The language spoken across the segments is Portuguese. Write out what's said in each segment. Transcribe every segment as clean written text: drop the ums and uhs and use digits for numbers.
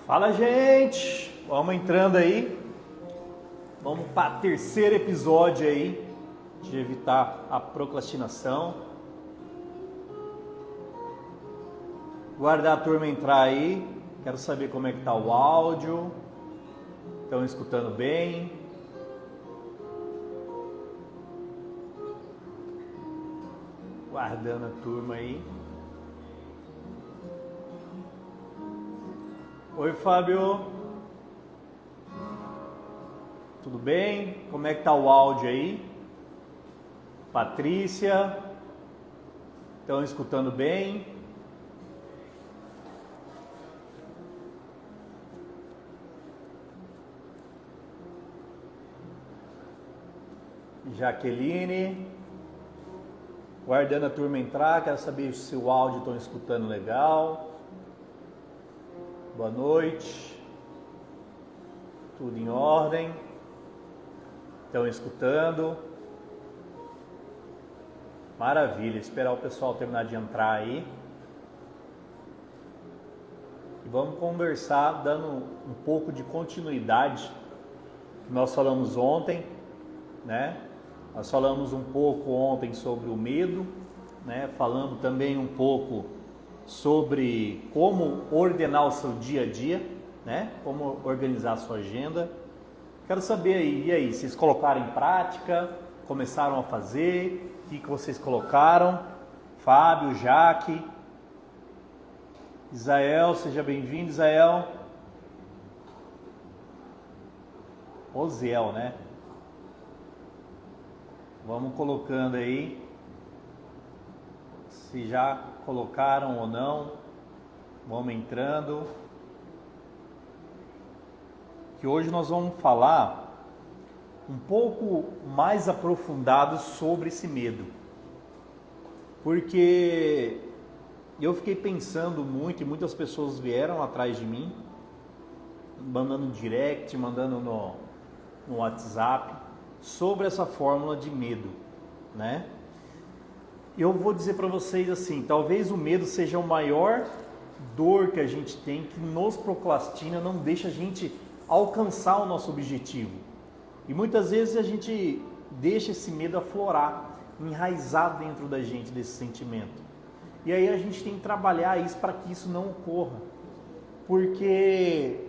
Fala, gente! Vamos entrando aí. Vamos para o terceiro episódio aí de evitar a procrastinação. Guardar a turma entrar aí. Quero saber como é que tá o áudio. Estão escutando bem? Guardando a turma aí. Oi, Fábio. Tudo bem? Como é que tá o áudio aí? Patrícia. Estão escutando bem? Jaqueline. Guardando a turma entrar, quero saber se o áudio estão escutando legal. Boa noite. Tudo em ordem? Estão escutando? Maravilha, esperar o pessoal terminar de entrar aí. E vamos conversar dando um pouco de continuidade que nós falamos ontem, né? Nós falamos um pouco ontem sobre o medo, né? Falando também um pouco sobre como ordenar o seu dia a dia, né? Como organizar a sua agenda. Quero saber aí, e aí, vocês colocaram em prática? Começaram a fazer? O que vocês colocaram? Fábio, Jaque, Isael, seja bem-vindo, Isael. Oziel, né? Vamos colocando aí, se já colocaram ou não, vamos entrando, que hoje nós vamos falar um pouco mais aprofundado sobre esse medo, porque eu fiquei pensando muito e muitas pessoas vieram atrás de mim, mandando direct, mandando no WhatsApp, sobre essa fórmula de medo, né? Eu vou dizer para vocês assim, talvez o medo seja a maior dor que a gente tem, que nos procrastina, não deixa a gente alcançar o nosso objetivo. E muitas vezes a gente deixa esse medo aflorar, enraizar dentro da gente desse sentimento. E aí a gente tem que trabalhar isso para que isso não ocorra. Porque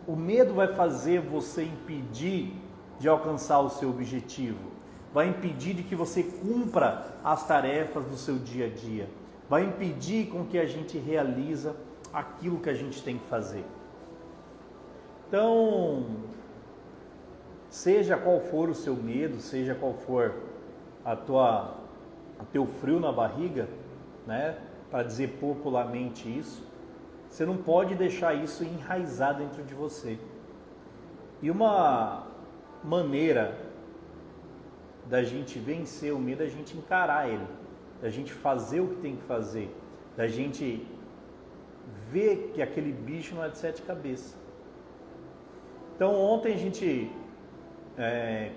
o medo vai fazer você impedir de alcançar o seu objetivo. Vai impedir de que você cumpra as tarefas do seu dia a dia. Vai impedir com que a gente realiza aquilo que a gente tem que fazer. Então, seja qual for o seu medo, seja qual for o teu frio na barriga, né, para dizer popularmente isso, você não pode deixar isso enraizar dentro de você. E uma maneira da gente vencer o medo é a gente encarar ele, da gente fazer o que tem que fazer, da gente ver que aquele bicho não é de 7 cabeças. Então ontem a gente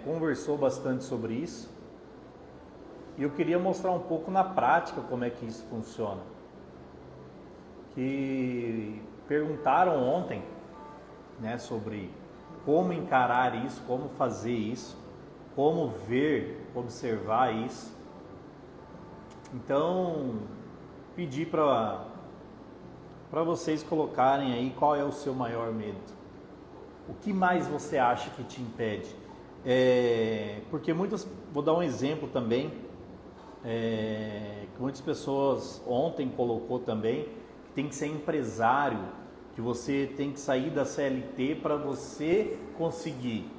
conversou bastante sobre isso e eu queria mostrar um pouco na prática como é que isso funciona. Que perguntaram ontem, né, sobre como encarar isso, como fazer isso, como ver, observar isso. Então, pedi para vocês colocarem aí qual é o seu maior medo. O que mais você acha que te impede? Porque vou dar um exemplo também, que muitas pessoas ontem colocou também, que tem que ser empresário, que você tem que sair da CLT para você conseguir.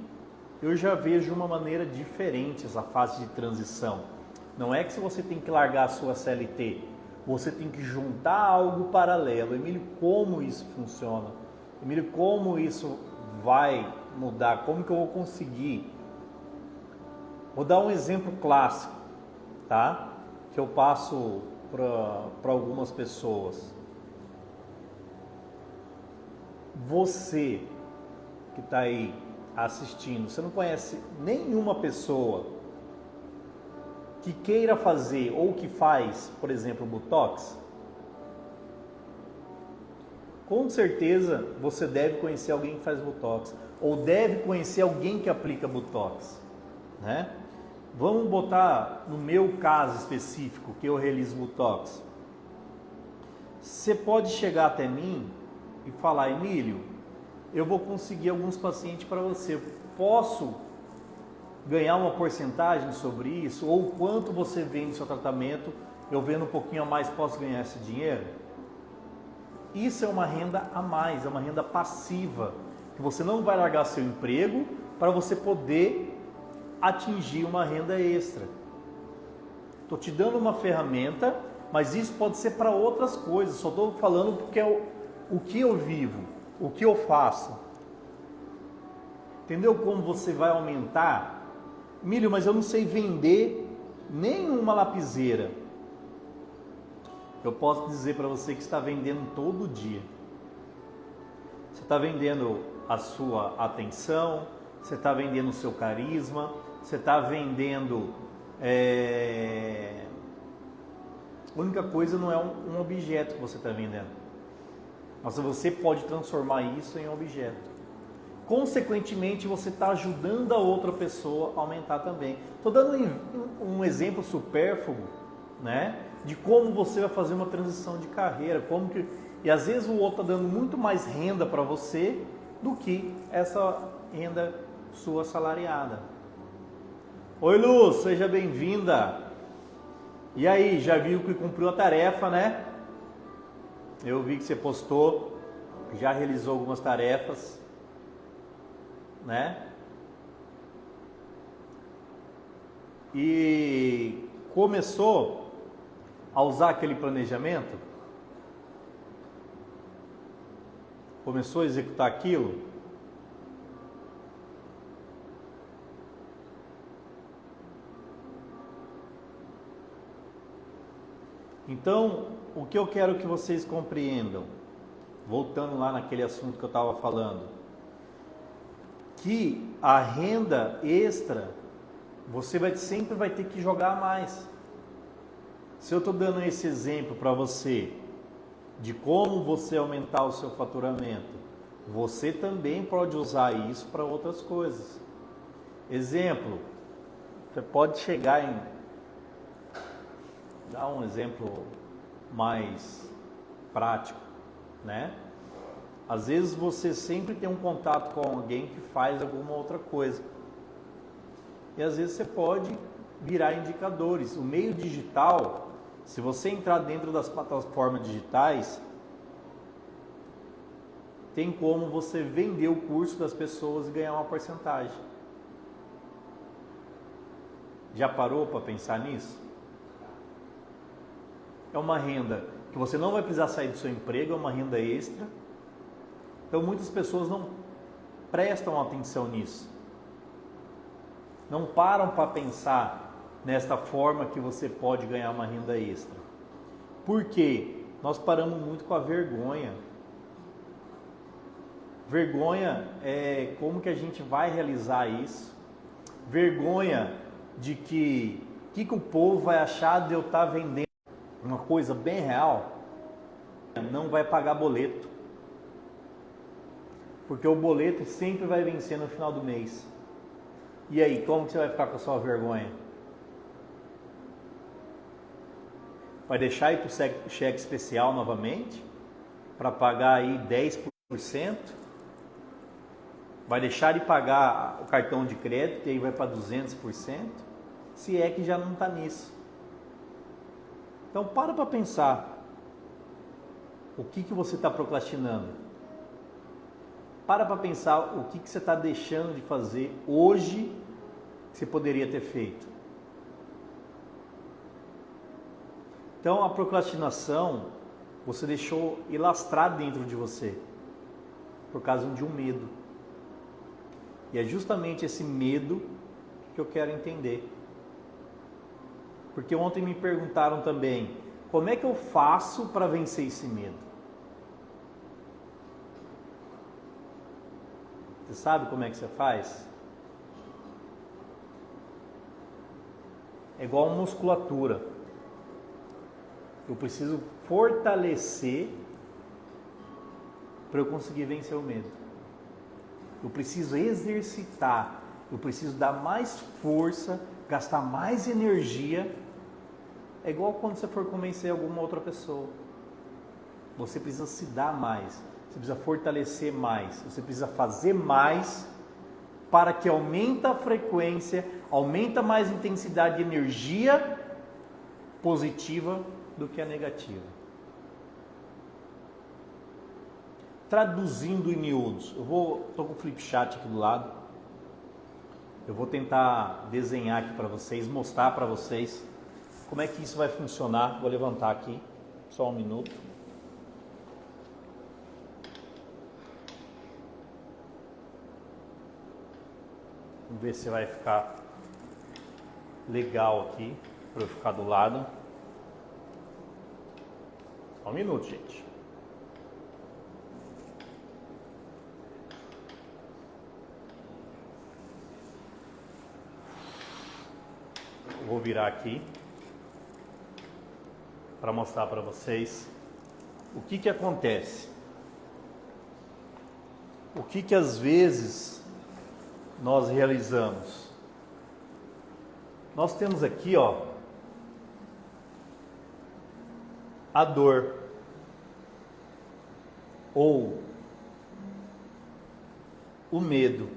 Eu já vejo uma maneira diferente essa fase de transição. Não é que se você tem que largar a sua CLT, você tem que juntar algo paralelo. Emílio, como isso funciona? Emílio, como isso vai mudar? Como que eu vou conseguir? Vou dar um exemplo clássico, tá? Que eu passo para algumas pessoas. Você que está aí assistindo, você não conhece nenhuma pessoa que queira fazer ou que faz, por exemplo, Botox? Com certeza você deve conhecer alguém que faz Botox, ou deve conhecer alguém que aplica Botox, né? Vamos botar no meu caso específico, que eu realizo Botox. Você pode chegar até mim e falar: Emílio, eu vou conseguir alguns pacientes para você, posso ganhar uma porcentagem sobre isso? Ou quanto você vende seu tratamento, eu vendo um pouquinho a mais posso ganhar esse dinheiro? Isso é uma renda a mais, é uma renda passiva, que você não vai largar seu emprego para você poder atingir uma renda extra. Estou te dando uma ferramenta, mas isso pode ser para outras coisas, só estou falando porque é o que eu vivo, o que eu faço. Entendeu como você vai aumentar? Emílio, mas eu não sei vender nenhuma lapiseira. Eu posso dizer para você que está vendendo todo dia. Você está vendendo a sua atenção, você está vendendo o seu carisma, você está vendendo... A única coisa não é um objeto que você está vendendo, mas você pode transformar isso em um objeto. Consequentemente, você está ajudando a outra pessoa a aumentar também. Estou dando um exemplo supérfluo, né, de como você vai fazer uma transição de carreira, e às vezes o outro está dando muito mais renda para você do que essa renda sua assalariada. Oi, Lu, seja bem-vinda. E aí, já viu que cumpriu a tarefa, né? Eu vi que você postou, já realizou algumas tarefas, né? E começou a usar aquele planejamento? Começou a executar aquilo? Então, o que eu quero que vocês compreendam, voltando lá naquele assunto que eu estava falando, que a renda extra, você sempre vai ter que jogar mais. Se eu estou dando esse exemplo para você, de como você aumentar o seu faturamento, você também pode usar isso para outras coisas. Exemplo, você pode chegar em... Dá um exemplo mais prático, né? Às vezes você sempre tem um contato com alguém que faz alguma outra coisa. E às vezes você pode virar indicadores. O meio digital, se você entrar dentro das plataformas digitais, tem como você vender o curso das pessoas e ganhar uma porcentagem. Já parou para pensar nisso? É uma renda que você não vai precisar sair do seu emprego, é uma renda extra. Então muitas pessoas não prestam atenção nisso. Não param para pensar nesta forma que você pode ganhar uma renda extra. Por quê? Nós paramos muito com a vergonha. Vergonha é como que a gente vai realizar isso. Vergonha de que o povo vai achar de eu estar vendendo uma coisa bem real. Não vai pagar boleto. Porque o boleto sempre vai vencer no final do mês. E aí, como que você vai ficar com a sua vergonha? Vai deixar ir para o cheque especial novamente? Para pagar aí 10%? Vai deixar de pagar o cartão de crédito e aí vai para 200%? Se é que já não está nisso. Então para pensar. O que você está procrastinando? Para pensar o que você está deixando de fazer hoje que você poderia ter feito. Então a procrastinação você deixou ilastrar dentro de você por causa de um medo. E é justamente esse medo que eu quero entender. Porque ontem me perguntaram também, como é que eu faço para vencer esse medo? Você sabe como é que você faz? É igual a musculatura. Eu preciso fortalecer para eu conseguir vencer o medo. Eu preciso exercitar, eu preciso dar mais força, gastar mais energia. É igual quando você for convencer alguma outra pessoa. Você precisa se dar mais, você precisa fortalecer mais, você precisa fazer mais para que aumente a frequência, aumenta mais a intensidade de energia positiva do que a negativa. Traduzindo em miúdos, estou com o flip chart aqui do lado, eu vou tentar desenhar aqui para vocês, mostrar para vocês como é que isso vai funcionar. Vou levantar aqui, só um minuto. Vamos ver se vai ficar legal aqui, para eu ficar do lado. Só um minuto, gente. Eu vou virar aqui para mostrar para vocês o que acontece. O que às vezes nós realizamos. Nós temos aqui, ó, a dor ou o medo.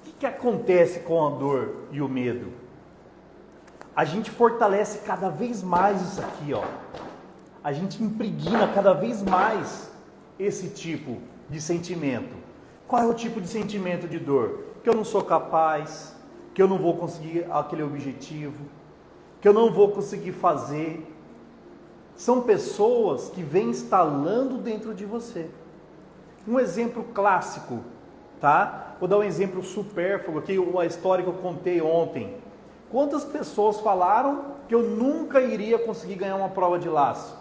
O que acontece com a dor e o medo? A gente fortalece cada vez mais isso aqui, ó. A gente impregna cada vez mais esse tipo de sentimento. Qual é o tipo de sentimento de dor? Que eu não sou capaz, que eu não vou conseguir aquele objetivo, que eu não vou conseguir fazer. São pessoas que vêm instalando dentro de você. Um exemplo clássico, tá? Vou dar um exemplo supérfluo aqui, a história que eu contei ontem. Quantas pessoas falaram que eu nunca iria conseguir ganhar uma prova de laço?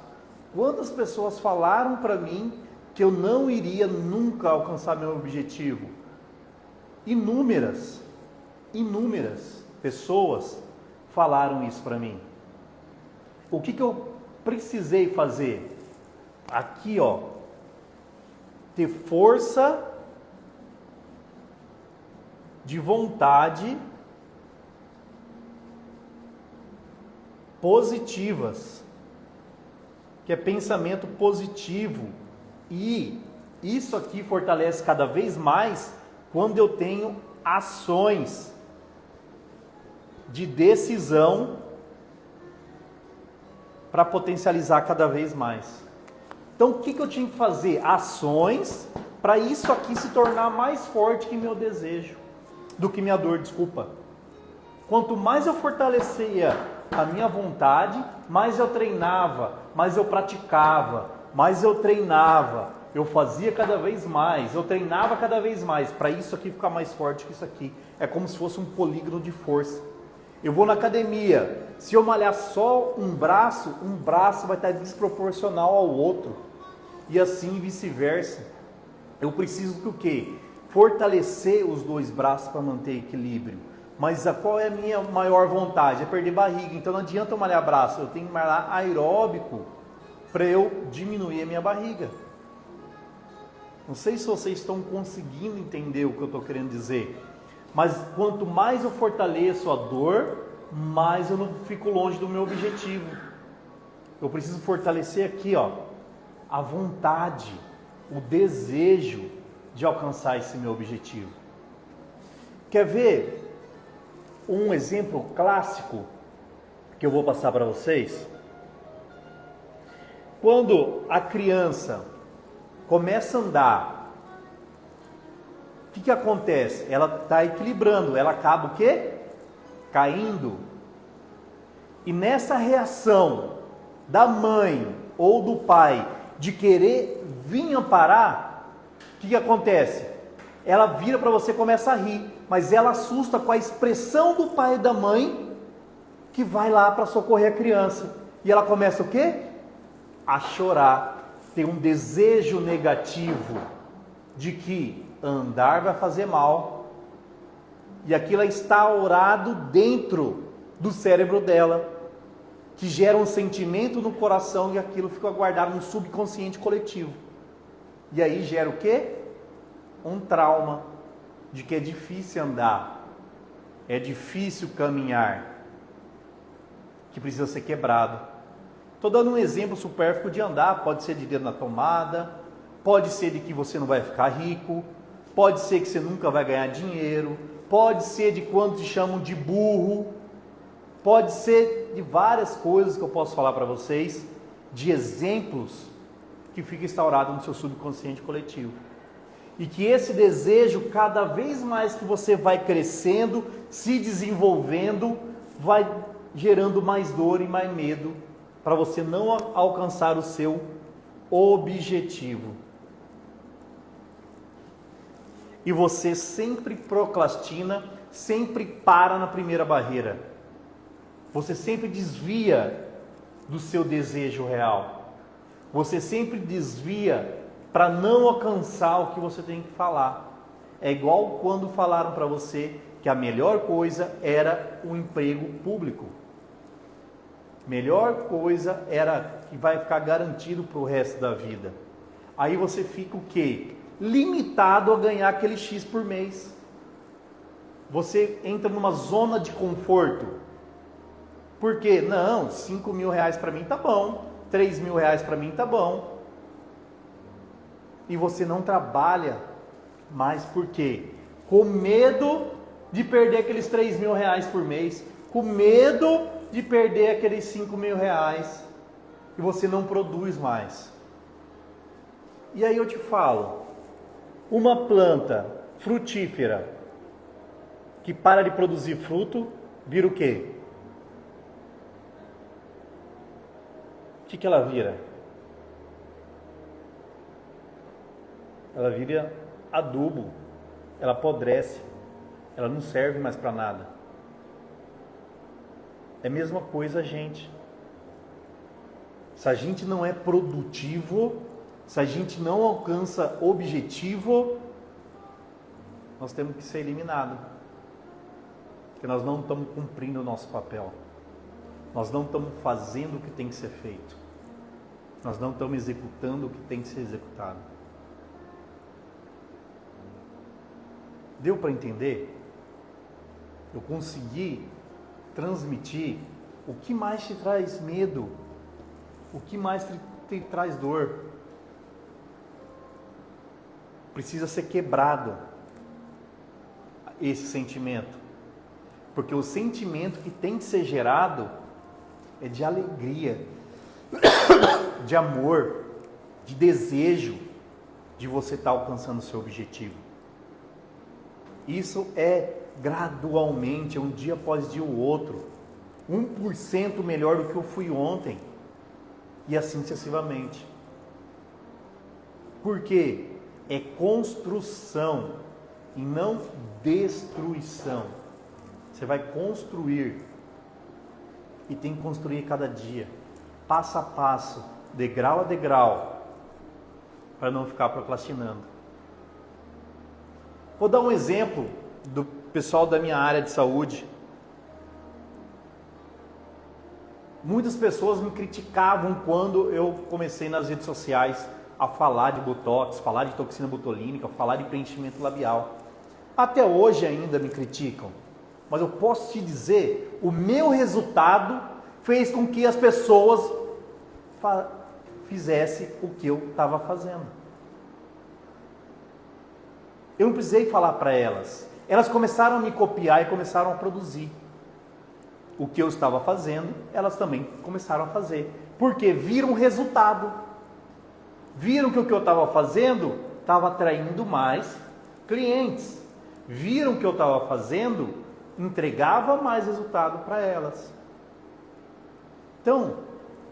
Quantas pessoas falaram para mim que eu não iria nunca alcançar meu objetivo? Inúmeras pessoas falaram isso para mim. O que eu precisei fazer? Aqui, ó, ter força de vontade positivas, que é pensamento positivo. E isso aqui fortalece cada vez mais quando eu tenho ações de decisão para potencializar cada vez mais. Então o que eu tinha que fazer? Ações para isso aqui se tornar mais forte que meu desejo, do que minha dor, desculpa. Quanto mais eu fortalecia a minha vontade, mais eu treinava, mais eu praticava, mais eu treinava, eu fazia cada vez mais, eu treinava cada vez mais, para isso aqui ficar mais forte que isso aqui. É como se fosse um polígono de força. Eu vou na academia, se eu malhar só um braço vai estar desproporcional ao outro, e assim vice-versa. Eu preciso do quê? Fortalecer os dois braços para manter equilíbrio. Mas qual é a minha maior vontade? É perder barriga. Então não adianta eu malhar braço, eu tenho que malhar aeróbico para eu diminuir a minha barriga. Não sei se vocês estão conseguindo entender o que eu estou querendo dizer. Mas quanto mais eu fortaleço a dor, mais eu não fico longe do meu objetivo. Eu preciso fortalecer aqui, ó, a vontade, o desejo de alcançar esse meu objetivo. Quer ver um exemplo clássico que eu vou passar para vocês? Quando a criança começa a andar, o que acontece? Ela está equilibrando, ela acaba o quê? Caindo. E nessa reação da mãe ou do pai de querer vir amparar, o que acontece? Ela vira para você e começa a rir, mas ela assusta com a expressão do pai e da mãe que vai lá para socorrer a criança. E ela começa o quê? A chorar, tem um desejo negativo de que andar vai fazer mal, e aquilo é instaurado dentro do cérebro dela, que gera um sentimento no coração, e aquilo fica guardado no subconsciente coletivo. E aí gera o quê? Um trauma de que é difícil andar, é difícil caminhar, que precisa ser quebrado. Estou dando um exemplo supérfluo de andar, pode ser de dedo na tomada, pode ser de que você não vai ficar rico, pode ser que você nunca vai ganhar dinheiro, pode ser de quando te chamam de burro, pode ser de várias coisas que eu posso falar para vocês, de exemplos que fica instaurado no seu subconsciente coletivo. E que esse desejo, cada vez mais que você vai crescendo, se desenvolvendo, vai gerando mais dor e mais medo para você não alcançar o seu objetivo. E você sempre procrastina, sempre para na primeira barreira. Você sempre desvia do seu desejo real. Você sempre desvia para não alcançar o que você tem que falar. É igual quando falaram para você que a melhor coisa era o emprego público. Melhor coisa era que vai ficar garantido para o resto da vida. Aí você fica o quê? Limitado a ganhar aquele X por mês. Você entra numa zona de conforto. Por quê? Não, 5 mil reais para mim tá bom, 3 mil reais para mim tá bom. E você não trabalha mais por quê? Com medo de perder aqueles 3 mil reais por mês, com medo de perder aqueles 5 mil reais, e você não produz mais. E aí eu te falo, uma planta frutífera que para de produzir fruto, vira o quê? O que ela vira? Ela vira adubo, ela apodrece, ela não serve mais para nada. É a mesma coisa a gente. Se a gente não é produtivo, se a gente não alcança objetivo, nós temos que ser eliminados. Porque nós não estamos cumprindo o nosso papel. Nós não estamos fazendo o que tem que ser feito. Nós não estamos executando o que tem que ser executado. Deu para entender? Eu consegui transmitir o que mais te traz medo, o que mais te traz dor. Precisa ser quebrado esse sentimento, porque o sentimento que tem que ser gerado é de alegria, de amor, de desejo de você estar alcançando o seu objetivo. Isso é gradualmente, é um dia após dia o outro, 1% melhor do que eu fui ontem, e assim sucessivamente. Por quê? É construção e não destruição. Você vai construir e tem que construir cada dia, passo a passo, degrau a degrau, para não ficar procrastinando. Vou dar um exemplo do pessoal da minha área de saúde. Muitas pessoas me criticavam quando eu comecei nas redes sociais a falar de botox, falar de toxina botulínica, falar de preenchimento labial. Até hoje ainda me criticam, mas eu posso te dizer, o meu resultado fez com que as pessoas fizessem o que eu estava fazendo. Eu não precisei falar para elas. Elas começaram a me copiar e começaram a produzir. O que eu estava fazendo, elas também começaram a fazer. Porque viram o resultado. Viram que o que eu estava fazendo estava atraindo mais clientes. Viram que eu estava fazendo, entregava mais resultado para elas. Então,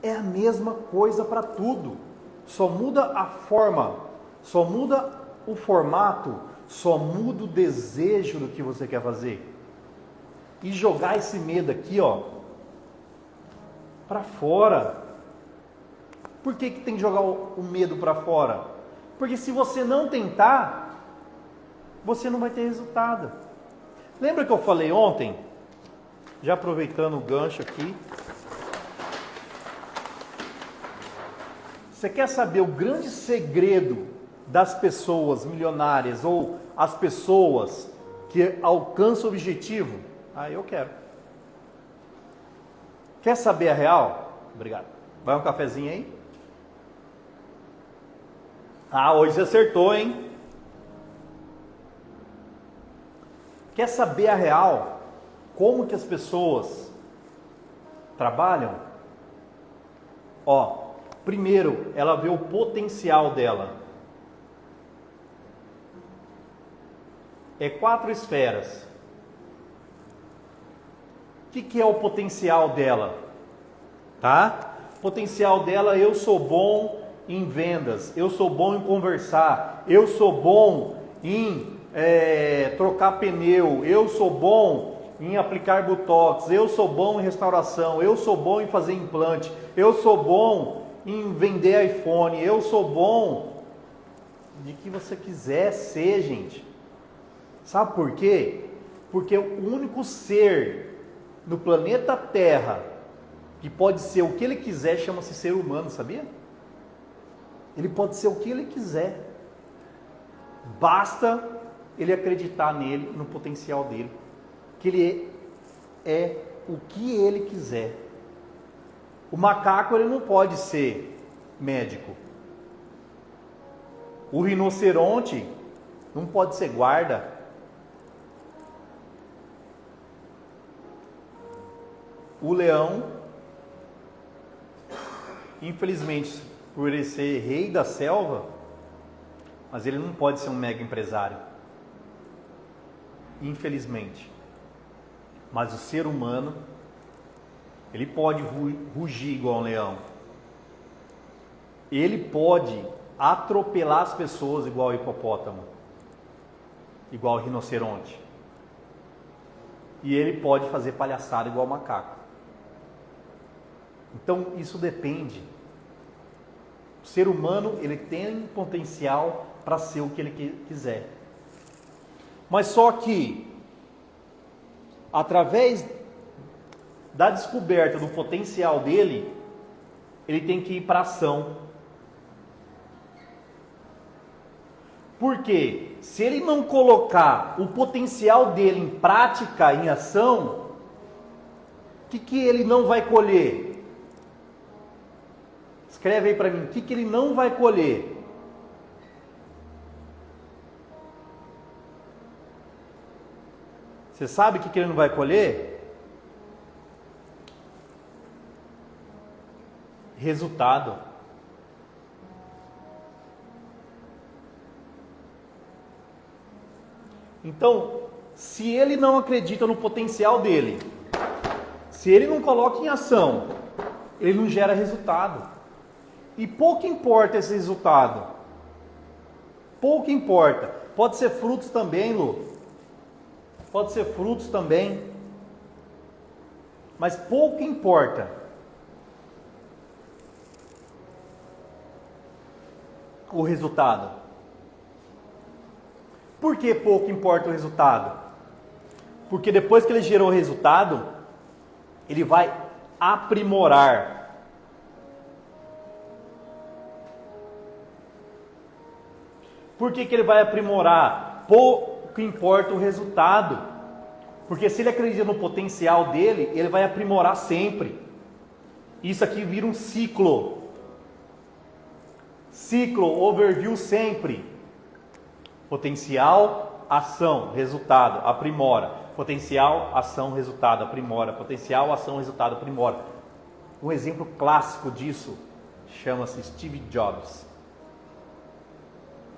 é a mesma coisa para tudo. Só muda a forma, só muda o formato, só muda o desejo do que você quer fazer. E jogar esse medo aqui, ó, para fora. Por que tem que jogar o medo para fora? Porque se você não tentar, você não vai ter resultado. Lembra que eu falei ontem? Já aproveitando o gancho aqui. Você quer saber o grande segredo das pessoas milionárias ou as pessoas que alcançam o objetivo? Ah, eu quero. Quer saber a real? Obrigado. Vai um cafezinho aí? Ah, hoje você acertou, hein? Quer saber a real? Como que as pessoas trabalham? Ó, primeiro, ela vê o potencial dela. É 4 esferas. O que é o potencial dela? Tá? Potencial dela, eu sou bom em vendas, eu sou bom em conversar, eu sou bom em trocar pneu, eu sou bom em aplicar botox, eu sou bom em restauração, eu sou bom em fazer implante, eu sou bom em vender iPhone, eu sou bom de que você quiser ser, gente. Sabe por quê? Porque o único ser no planeta Terra que pode ser o que ele quiser chama-se ser humano, sabia? Ele pode ser o que ele quiser. Basta ele acreditar nele, no potencial dele. Que ele é o que ele quiser. O macaco ele não pode ser médico. O rinoceronte não pode ser guarda. O leão, infelizmente, por ele ser rei da selva, mas ele não pode ser um mega empresário. Infelizmente. Mas o ser humano, ele pode rugir igual um leão. Ele pode atropelar as pessoas igual o hipopótamo, igual o rinoceronte. E ele pode fazer palhaçada igual o macaco. Então isso depende. O ser humano ele tem potencial para ser o que ele quiser. Mas só que através da descoberta do potencial dele, ele tem que ir para ação. Porque se ele não colocar o potencial dele em prática, em ação, o que ele não vai colher? Escreve aí para mim, o que ele não vai colher? Você sabe o que ele não vai colher? Resultado. Então, se ele não acredita no potencial dele, se ele não coloca em ação, ele não gera resultado. E pouco importa esse resultado. Pouco importa. Pode ser frutos também, Lu. Pode ser frutos também. Mas pouco importa. O resultado. Por que pouco importa o resultado? Porque depois que ele gerou o resultado, ele vai aprimorar. Por que ele vai aprimorar? Pouco importa o resultado. Porque se ele acredita no potencial dele, ele vai aprimorar sempre. Isso aqui vira um ciclo. Ciclo, overview sempre. Potencial, ação, resultado, aprimora. Potencial, ação, resultado, aprimora. Potencial, ação, resultado, aprimora. Um exemplo clássico disso chama-se Steve Jobs.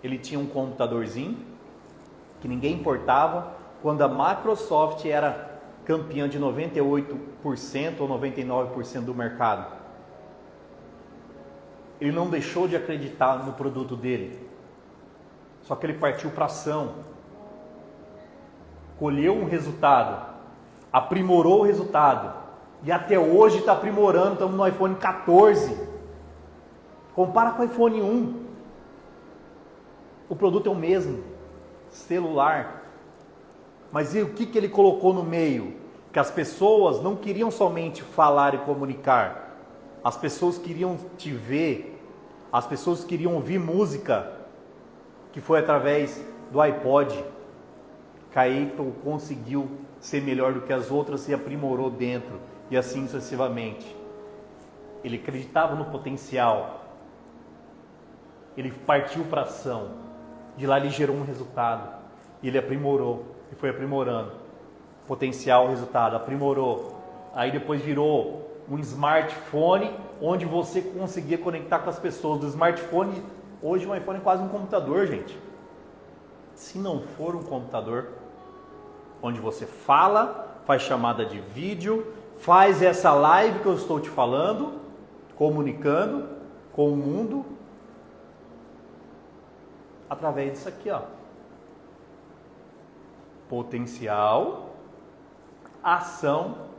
Ele tinha um computadorzinho que ninguém importava. Quando a Microsoft era campeã de 98% ou 99% do mercado. Ele não deixou de acreditar no produto dele. Só que ele partiu para ação. Colheu um resultado. Aprimorou o resultado. E até hoje está aprimorando. Estamos no iPhone 14. Compara com o iPhone 1. O produto é o mesmo. Celular. Mas e o que ele colocou no meio? Que as pessoas não queriam somente falar e comunicar. As pessoas queriam te ver. As pessoas queriam ouvir música. que foi através do iPod que a Apple conseguiu ser melhor do que as outras e aprimorou dentro, e assim sucessivamente. Ele acreditava no potencial, ele partiu para ação, de lá ele gerou um resultado, e ele aprimorou, e foi aprimorando. Potencial, resultado, aprimorou. Aí depois virou um smartphone, onde você conseguia conectar com as pessoas. Do smartphone, hoje um iPhone é quase um computador, gente. Se não for um computador, onde você fala, faz chamada de vídeo, faz essa live que eu estou te falando, comunicando com o mundo, através disso aqui, ó. Potencial, ação,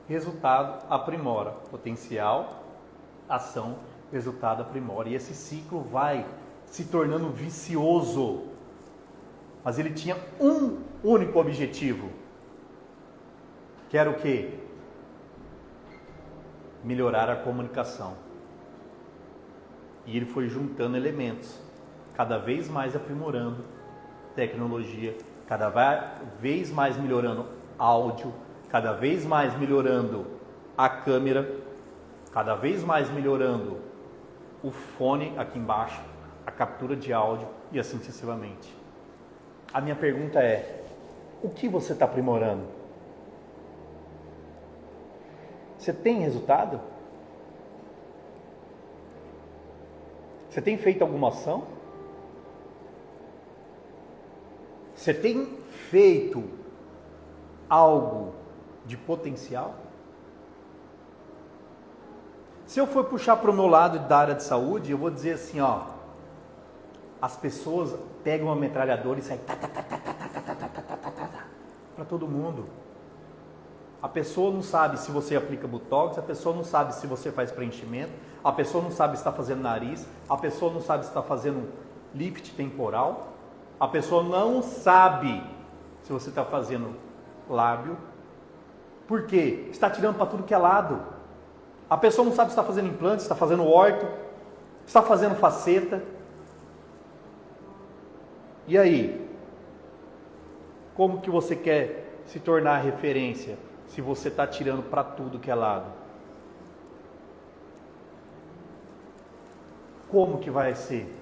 resultado, aprimora. Potencial, ação, resultado, aprimora. E esse ciclo vai se tornando vicioso. Mas ele tinha um único objetivo, que era o quê? Melhorar a comunicação. E ele foi juntando elementos, cada vez mais aprimorando tecnologia, cada vez mais melhorando áudio, cada vez mais melhorando a câmera, cada vez mais melhorando o fone aqui embaixo, a captura de áudio e assim sucessivamente. A minha pergunta é: o que você está aprimorando? Você tem resultado? Você tem feito alguma ação? Você tem feito algo de potencial? Se eu for puxar para o meu lado da área de saúde, eu vou dizer assim, ó, as pessoas pegam uma metralhadora e saem para todo mundo. A pessoa não sabe se você aplica botox, a pessoa não sabe se você faz preenchimento, a pessoa não sabe se está fazendo nariz, a pessoa não sabe se está fazendo lift temporal, a pessoa não sabe se você está fazendo lábio. Por quê? Está tirando para tudo que é lado. A pessoa não sabe se está fazendo implante, se está fazendo orto, se está fazendo faceta. E aí? Como que você quer se tornar referência se você está tirando para tudo que é lado? Como que vai ser?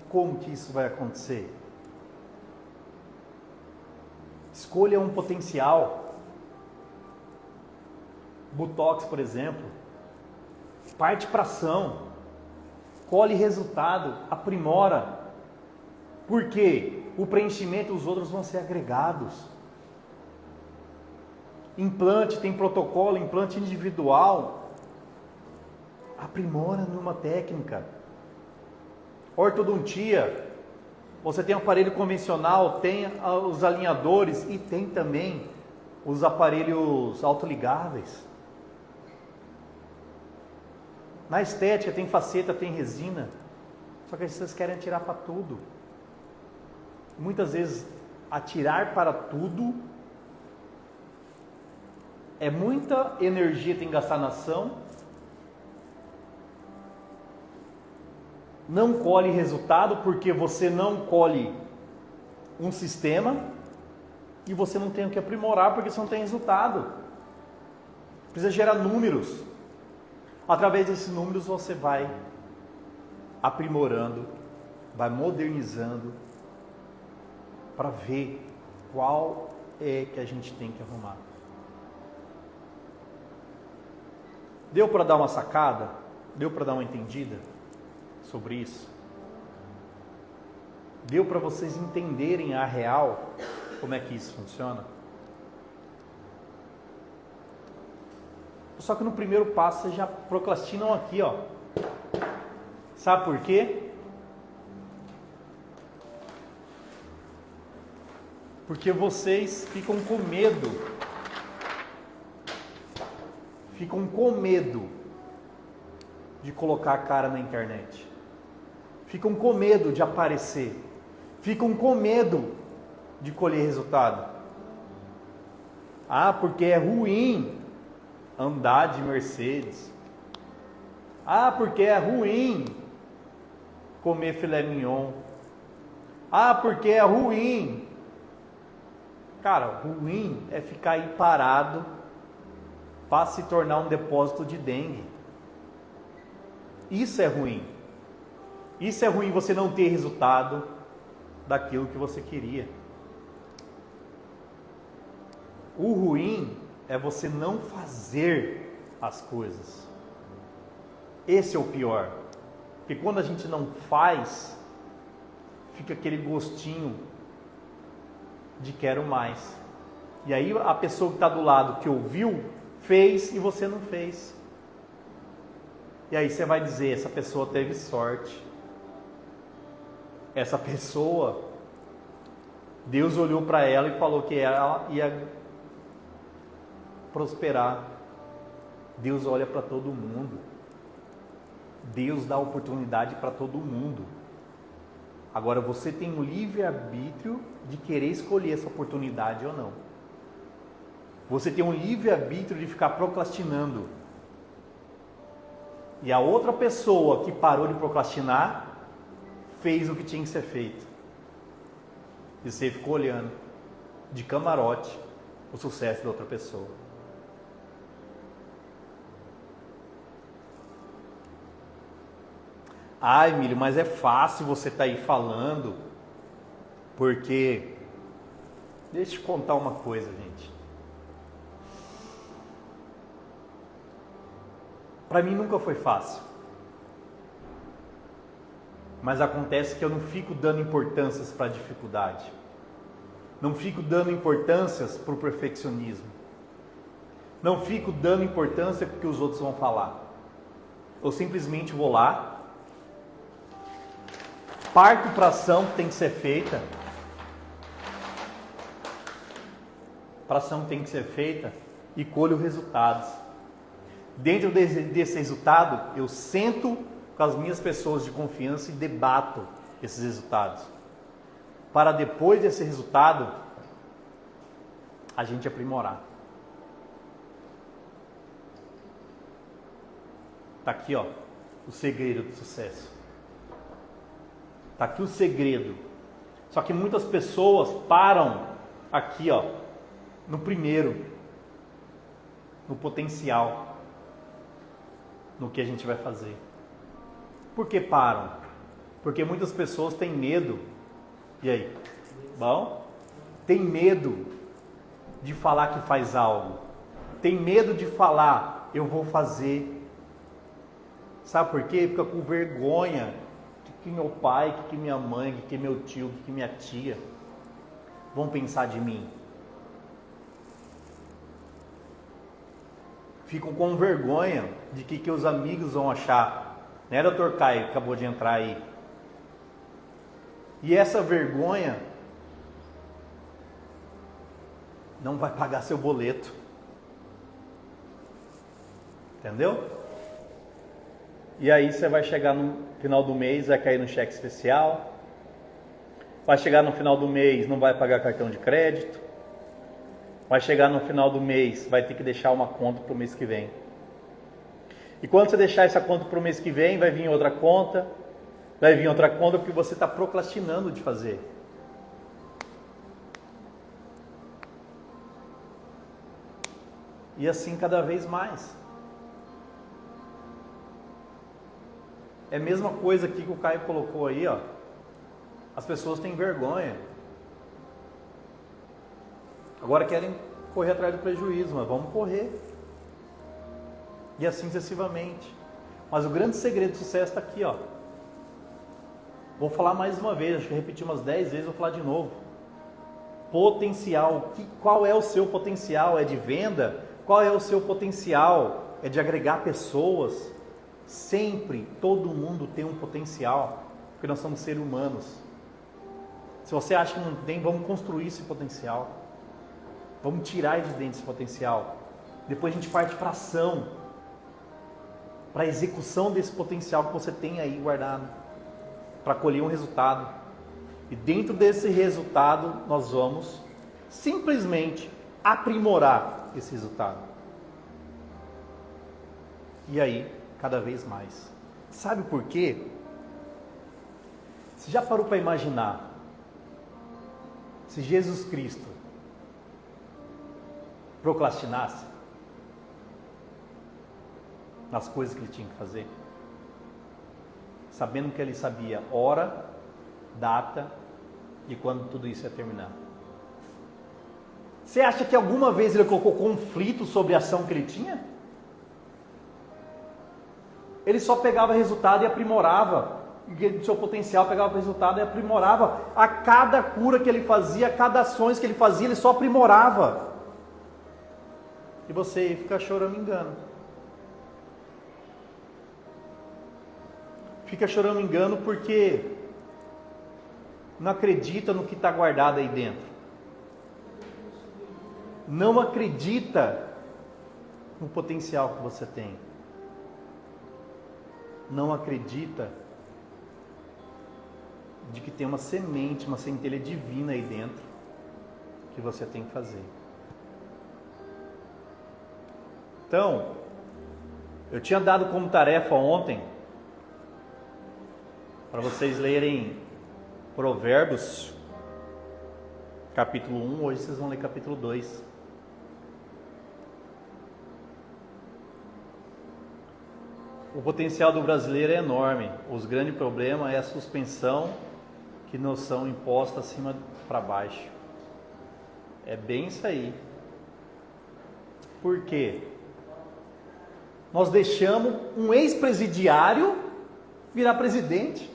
Como que isso vai acontecer? Escolha um potencial. Botox, por exemplo. Parte para ação. Colhe resultado. Aprimora. Por quê? O preenchimento e os outros vão ser agregados. Implante tem protocolo, implante individual. Aprimora numa técnica. Ortodontia, você tem aparelho convencional, tem os alinhadores e tem também os aparelhos autoligáveis. Na estética tem faceta, tem resina, só que vocês querem atirar para tudo. Muitas vezes atirar para tudo é muita energia que tem que gastar na ação, não colhe resultado porque você não colhe um sistema e você não tem o que aprimorar porque você não tem resultado. Precisa gerar números. Através desses números você vai aprimorando, vai modernizando para ver qual é que a gente tem que arrumar. Deu para dar uma sacada? Deu para dar uma entendida sobre isso? Deu para vocês entenderem a real como é que isso funciona? Só que no primeiro passo vocês já procrastinam aqui, ó. Sabe por quê? Porque vocês ficam com medo. Ficam com medo de colocar a cara na internet. Ficam com medo de aparecer. Ficam com medo de colher resultado. Ah, porque é ruim andar de Mercedes. Ah, porque é ruim comer filé mignon. Ah, porque é ruim. Cara, ruim é ficar aí parado para se tornar um depósito de dengue. Isso é ruim. Isso é ruim, você não ter resultado daquilo que você queria. O ruim é você não fazer as coisas. Esse é o pior. Porque quando a gente não faz, fica aquele gostinho de quero mais. E aí a pessoa que está do lado, que ouviu, fez e você não fez. E aí você vai dizer, essa pessoa teve sorte. Essa pessoa, Deus olhou para ela e falou que ela ia prosperar. Deus olha para todo mundo. Deus dá oportunidade para todo mundo. Agora você tem o livre-arbítrio de querer escolher essa oportunidade ou não. Você tem um livre-arbítrio de ficar procrastinando. E a outra pessoa que parou de procrastinar fez o que tinha que ser feito. E você ficou olhando de camarote o sucesso da outra pessoa. Ai, Emílio, mas é fácil você estar aí falando, porque... Deixa eu te contar uma coisa, gente. Para mim nunca foi fácil. Mas acontece que eu não fico dando importâncias para a dificuldade. Não fico dando importâncias para o perfeccionismo. Não fico dando importância para o que os outros vão falar. Eu simplesmente vou lá, parto para a ação que tem que ser feita. Para a ação que tem que ser feita e colho resultados. Dentro desse resultado, eu sento com as minhas pessoas de confiança e debato esses resultados. Para depois desse resultado, a gente aprimorar. Está aqui, ó, o segredo do sucesso. Está aqui o segredo. Só que muitas pessoas param aqui, ó, no primeiro, no potencial, no que a gente vai fazer. Por que param? Porque muitas pessoas têm medo. E aí? Bom? Tem medo de falar que faz algo. Tem medo de falar, eu vou fazer. Sabe por quê? Fica com vergonha que meu pai, que minha mãe, que meu tio, que minha tia vão pensar de mim. Ficam com vergonha de que os amigos vão achar. Né, Dr. Caio, que acabou de entrar aí. E essa vergonha não vai pagar seu boleto. Entendeu? E aí você vai chegar no final do mês, vai cair no cheque especial. Vai chegar no final do mês, não vai pagar cartão de crédito. Vai chegar no final do mês, vai ter que deixar uma conta para o mês que vem. E quando você deixar essa conta para o mês que vem, vai vir outra conta. Vai vir outra conta porque você está procrastinando de fazer. E assim cada vez mais. É a mesma coisa aqui que o Caio colocou aí, ó. As pessoas têm vergonha. Agora querem correr atrás do prejuízo, mas vamos correr. E assim sucessivamente. Mas o grande segredo do sucesso está aqui, ó. Vou falar mais uma vez, acho que repeti umas 10 vezes, vou falar de novo. Potencial. Qual é o seu potencial? É de venda? Qual é o seu potencial? É de agregar pessoas? Sempre, todo mundo tem um potencial, porque nós somos seres humanos. Se você acha que não tem, vamos construir esse potencial. Vamos tirar de dentro esse potencial. Depois a gente parte para ação. Para a execução desse potencial que você tem aí guardado. Para colher um resultado. E dentro desse resultado, nós vamos simplesmente aprimorar esse resultado. E aí, cada vez mais. Sabe por quê? Você já parou para imaginar se Jesus Cristo procrastinasse nas coisas que ele tinha que fazer? Sabendo que ele sabia hora, data e quando tudo isso ia terminar. Você acha que alguma vez ele colocou conflito sobre a ação que ele tinha? Ele só pegava resultado e aprimorava. Do seu potencial, pegava o resultado e aprimorava. A cada cura que ele fazia, a cada ações que ele fazia, ele só aprimorava. E você fica chorando engano. Fica chorando engano porque não acredita no que está guardado aí dentro. Não acredita no potencial que você tem. Não acredita de que tem uma semente, uma centelha divina aí dentro que você tem que fazer. Então, eu tinha dado como tarefa ontem para vocês lerem Provérbios capítulo 1, hoje vocês vão ler capítulo 2. O potencial do brasileiro é enorme. Os grandes problemas é a suspensão que nos são impostas acima para baixo. É bem isso aí. Por quê? Nós deixamos um ex-presidiário virar presidente.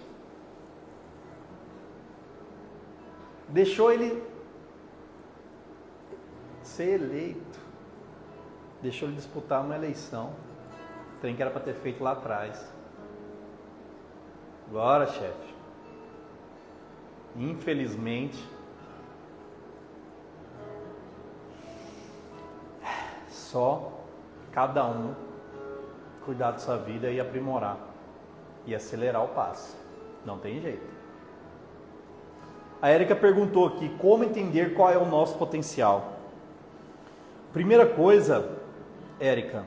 Deixou ele ser eleito. Deixou ele disputar uma eleição. Trem que era para ter feito lá atrás. Agora, chefe, infelizmente, só cada um cuidar da sua vida e aprimorar e acelerar o passo. Não tem jeito. A Érica perguntou aqui, como entender qual é o nosso potencial? Primeira coisa, Érica,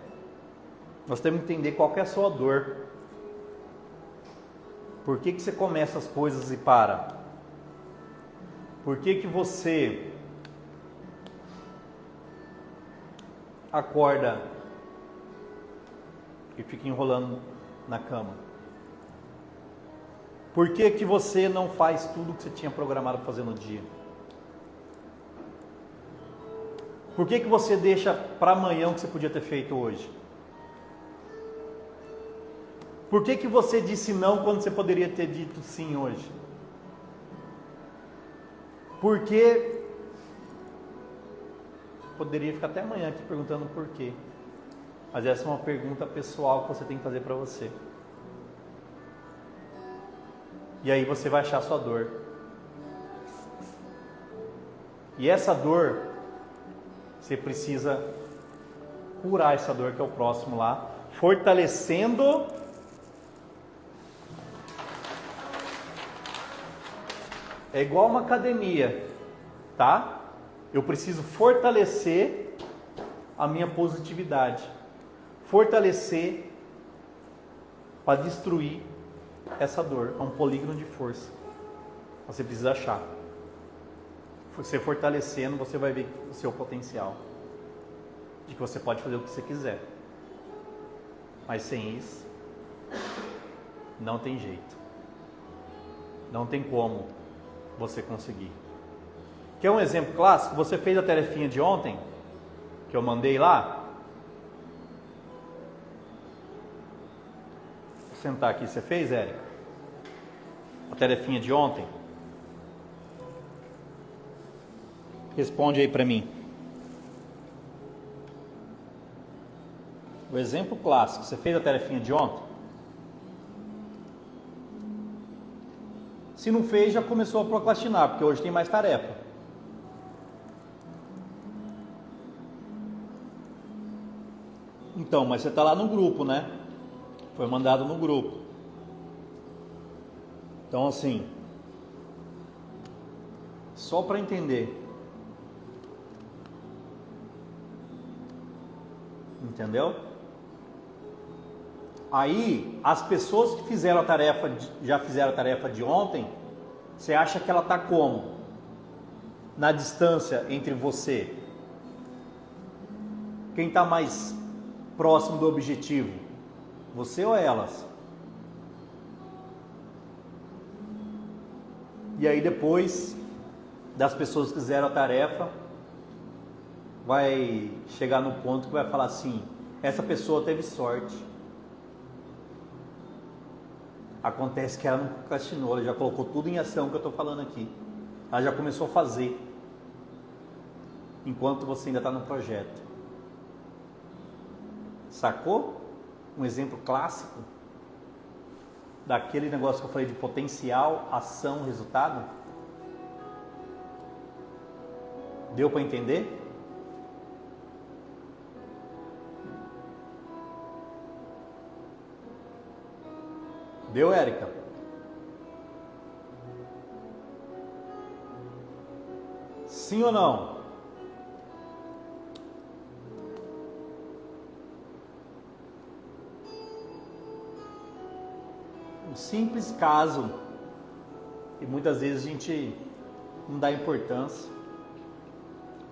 nós temos que entender qual que é a sua dor. Por que você começa as coisas e para? Por que você acorda e fica enrolando na cama? Por que você não faz tudo que você tinha programado para fazer no dia? Por que você deixa para amanhã o que você podia ter feito hoje? Por que você disse não quando você poderia ter dito sim hoje? Porque poderia ficar até amanhã aqui perguntando por quê. Mas essa é uma pergunta pessoal que você tem que fazer para você. E aí você vai achar a sua dor. E essa dor, você precisa curar essa dor, que é o próximo lá, fortalecendo é igual uma academia, tá? Eu preciso fortalecer a minha positividade, fortalecer para destruir essa dor. É um polígono de força. Você precisa achar. Você fortalecendo, você vai ver o seu potencial, de que você pode fazer o que você quiser. Mas sem isso, não tem jeito. Não tem como você conseguir. Quer um exemplo clássico? Você fez a tarefinha de ontem, que eu mandei lá? Vou sentar aqui. Você fez, Érica? A tarefinha de ontem? Responde aí para mim. O exemplo clássico. Você fez a tarefinha de ontem? Se não fez, já começou a procrastinar, porque hoje tem mais tarefa. Então, mas você está lá no grupo, né? Foi mandado no grupo. Então, assim, só para entender. Entendeu? Aí, as pessoas que fizeram a tarefa, já fizeram a tarefa de ontem, Você acha que ela está como? Na distância entre você? Quem está mais próximo do objetivo? Você ou elas? E aí depois das pessoas que fizeram a tarefa, vai chegar no ponto que vai falar assim, essa pessoa teve sorte. Acontece que ela não procrastinou, ela já colocou tudo em ação que eu estou falando aqui. Ela já começou a fazer, enquanto você ainda está no projeto. Sacou? Um exemplo clássico daquele negócio que eu falei de potencial, ação, resultado. Deu para entender? Deu, Érica? Sim ou não? Um simples caso, e muitas vezes a gente não dá importância.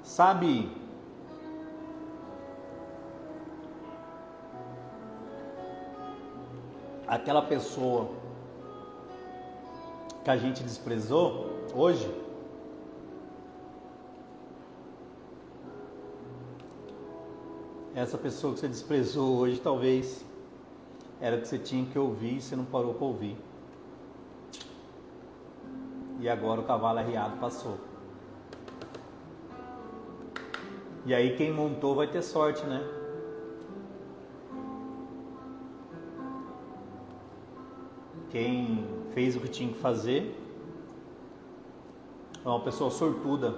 Sabe, aquela pessoa que a gente desprezou hoje, essa pessoa que você desprezou hoje talvez era o que você tinha que ouvir e você não parou para ouvir. E agora o cavalo arriado passou. E aí quem montou vai ter sorte, né? Quem fez o que tinha que fazer é uma pessoa sortuda.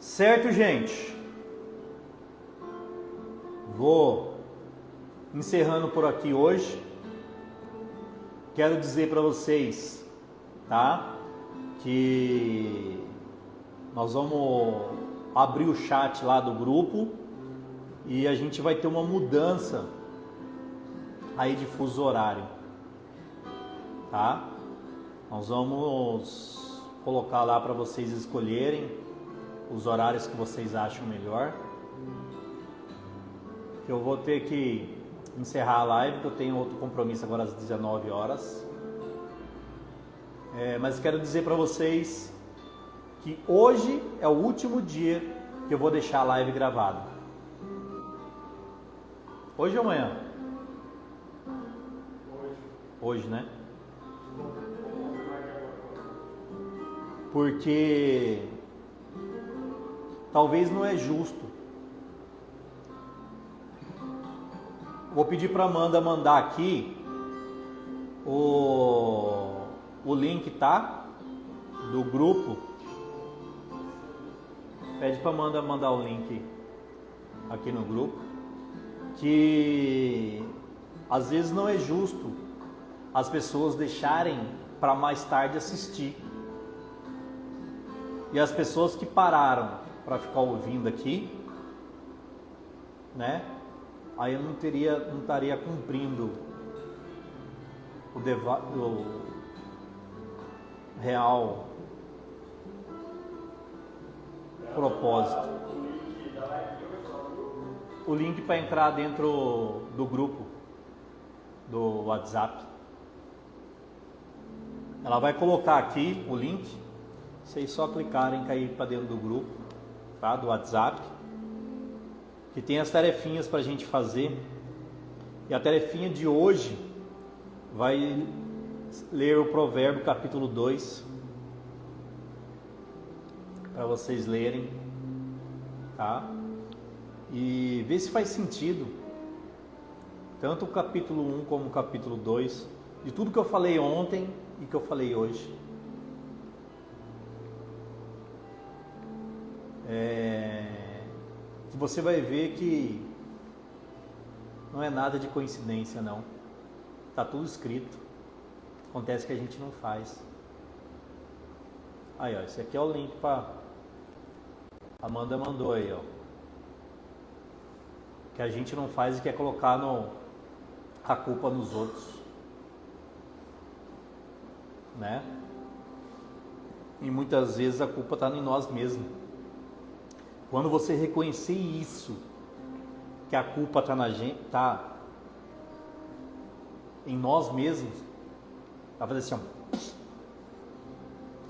Certo, gente? Vou encerrando por aqui hoje. Quero dizer para vocês, tá? Que nós vamos abrir o chat lá do grupo e a gente vai ter uma mudança aí de fuso horário, tá? Nós vamos colocar lá para vocês escolherem os horários que vocês acham melhor. Eu vou ter que encerrar a live, porque eu tenho outro compromisso agora às 19 horas. Mas quero dizer para vocês que hoje é o último dia que eu vou deixar a live gravada. Hoje ou amanhã? Hoje, né? Porque talvez não é justo. Vou pedir para Amanda mandar aqui o link, tá? Do grupo. Pede para Amanda mandar o link aqui no grupo. Que às vezes não é justo as pessoas deixarem para mais tarde assistir. E as pessoas que pararam para ficar ouvindo aqui, né? Aí eu não estaria cumprindo o real propósito. O link para entrar dentro do grupo do WhatsApp. Ela vai colocar aqui o link. Vocês só clicarem e cair para dentro do grupo, tá? Do WhatsApp. Que tem as tarefinhas para a gente fazer. E a tarefinha de hoje vai ler o Provérbio capítulo 2 para vocês lerem, tá? E ver se faz sentido tanto o capítulo 1 como o capítulo 2 de tudo que eu falei ontem e que eu falei hoje. Você vai ver que não é nada de coincidência, não. Tá tudo escrito. Acontece que a gente não faz. Aí, ó, esse aqui é o link para Amanda mandou aí, ó. Que a gente não faz e quer colocar a culpa nos outros, né? E muitas vezes a culpa está em nós mesmos. Quando você reconhecer isso, que a culpa está na gente, tá em nós mesmos, vai fazer assim, ó,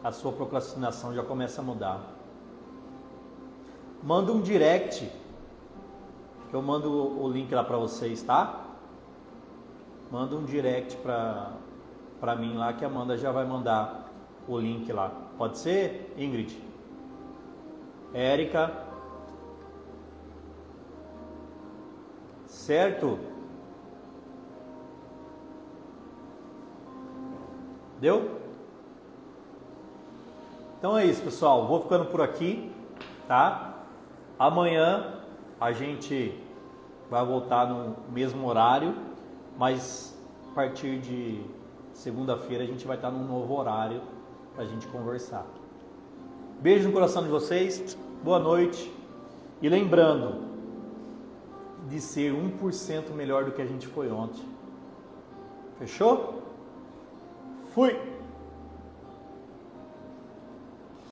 a sua procrastinação já começa a mudar. Manda um direct, que eu mando o link lá para vocês, tá? Manda um direct para mim lá, que a Amanda já vai mandar o link lá. Pode ser, Ingrid? Érica? Certo? Deu? Então é isso, pessoal. Vou ficando por aqui, tá? Amanhã a gente vai voltar no mesmo horário, mas a partir de segunda-feira a gente vai estar num novo horário pra gente conversar. Beijo no coração de vocês, boa noite. E lembrando de ser 1% melhor do que a gente foi ontem. Fechou? Fui!